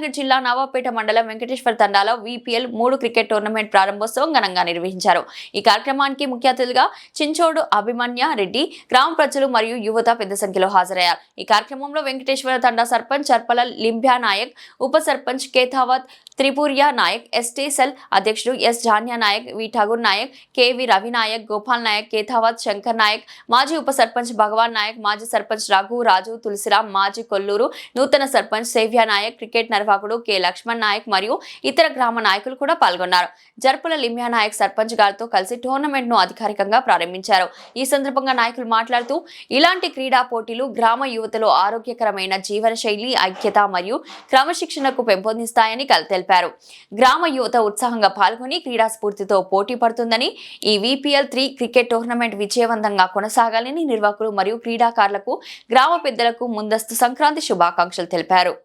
కరీంనగర్ జిల్లా నవాపేట మండలం వెంకటేశ్వర తండాలో VPL 3 క్రికెట్ టోర్నమెంట్ ప్రారంభోత్సవం ఘనంగా నిర్వహించారు. ఈ కార్యక్రమానికి ముఖ్య అతిథులుగా చించోడు అభిమన్య రెడ్డి, గ్రామ ప్రజలు మరియు యువత పెద్ద సంఖ్యలో హాజరయ్యారు. ఈ కార్యక్రమంలో వెంకటేశ్వర తండా సర్పంచ్ చర్పల లింబ్యా నాయక్, ఉప సర్పంచ్ కేథావత్ త్రిపురియా నాయక్, ST సెల్ అధ్యక్షుడు S జాన్యా నాయక్, వి ఠాగూర్ నాయక్, KV రవి నాయక్, గోపాల్ నాయక్, కేథావత్ శంకర్ నాయక్, మాజీ ఉప సర్పంచ్ భగవాన్ నాయక్, మాజీ సర్పంచ్ రఘు రాజు, తులసిరామ్, మాజీ కొల్లూరు నూతన సర్పంచ్ సేవ్యా నాయక్, క్రికెట్ నిర్వాహకుడు K లక్ష్మణ్ నాయక్ మరియు ఇతర గ్రామ నాయకులు కూడా పాల్గొన్నారు. జర్పుల లిమ్యా నాయక్ సర్పంచ్ గారితో కలిసి టోర్నమెంట్ ను అధికారికంగా ప్రారంభించారు. ఈ సందర్భంగా నాయకులు మాట్లాడుతూ ఇలాంటి క్రీడా పోటీలు గ్రామ యువతలో ఆరోగ్యకరమైన జీవన శైలి, ఐక్యత మరియు క్రమశిక్షణకు పెంపొందిస్తాయని తెలిపారు. గ్రామ యువత ఉత్సాహంగా పాల్గొని క్రీడా స్ఫూర్తితో పోటీ పడుతుందని, ఈ VPL 3 క్రికెట్ టోర్నమెంట్ విజయవంతంగా కొనసాగాలని నిర్వాహకులు మరియు క్రీడాకారులకు, గ్రామ పెద్దలకు ముందస్తు సంక్రాంతి శుభాకాంక్షలు తెలిపారు.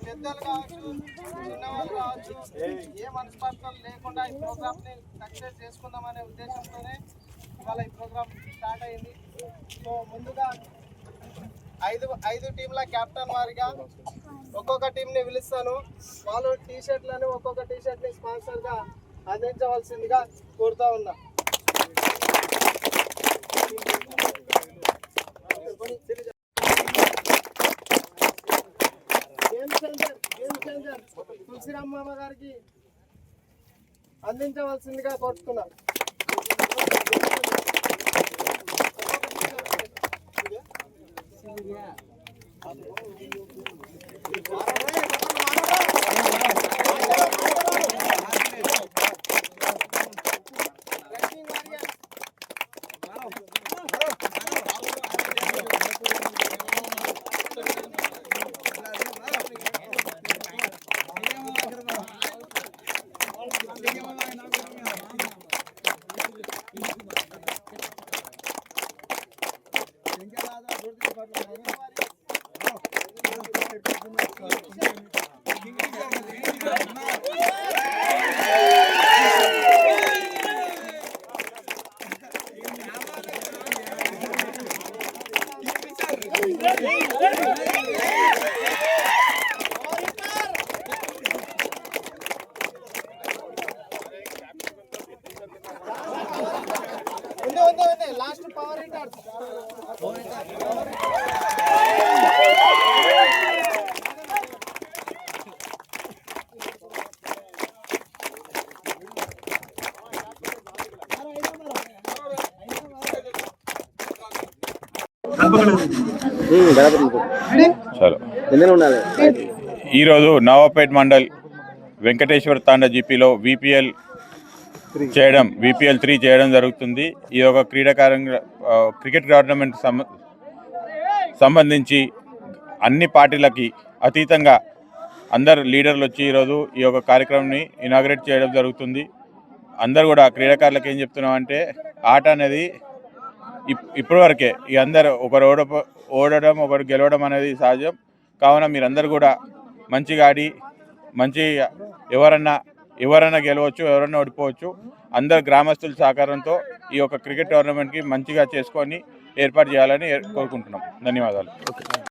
పెద్దలు కావచ్చు, చిన్నవాళ్ళు కావచ్చు, ఏ మనస్పర్ధలు లేకుండా ఈ ప్రోగ్రామ్ని సక్సెస్ చేసుకుందామనే ఉద్దేశంతోనే ఇవాళ ఈ ప్రోగ్రామ్ స్టార్ట్ అయింది. సో ముందుగా ఐదు టీంల క్యాప్టెన్ వారిగా ఒక్కొక్క టీంని పిలుస్తాను. వాళ్ళు టీషర్ట్లను ఒక్కొక్క టీషర్ట్ని స్పాన్సర్గా అందించవలసిందిగా కోరుతా ఉన్నా. గేమ్ చేంజర్ తులసిరామ్మ గారికి అందించవలసిందిగా కోరుతున్నా. లాస్ట్ పవర్ హిట్టర్స్ ఈరోజు నవాపేట మండల్ వెంకటేశ్వర తాండా GPలో VPL 3 చేయడం జరుగుతుంది. ఈ యొక్క క్రికెట్ టోర్నమెంట్ సంబంధించి అన్ని పార్టీలకి అతీతంగా అందరు లీడర్లు వచ్చి ఈరోజు ఈ యొక్క కార్యక్రమాన్ని ఇనాగ్రేట్ చేయడం జరుగుతుంది. అందరు కూడా క్రీడాకారులకు ఏం చెప్తున్నామంటే ఆట అనేది ఇప్పటివరకే అందరు ఒకరు ఓడడం ఒకరు గెలవడం అనేది సహజం. కావున మీరందరూ కూడా మంచిగా ఆడి మంచి ఎవరన్నా గెలవచ్చు, ఎవరన్నా ఓడిపోవచ్చు. అందరు గ్రామస్తుల సహకారంతో ఈ యొక్క క్రికెట్ టోర్నమెంట్కి మంచిగా చేసుకొని ఏర్పాటు చేయాలని కోరుకుంటున్నాం. ధన్యవాదాలు.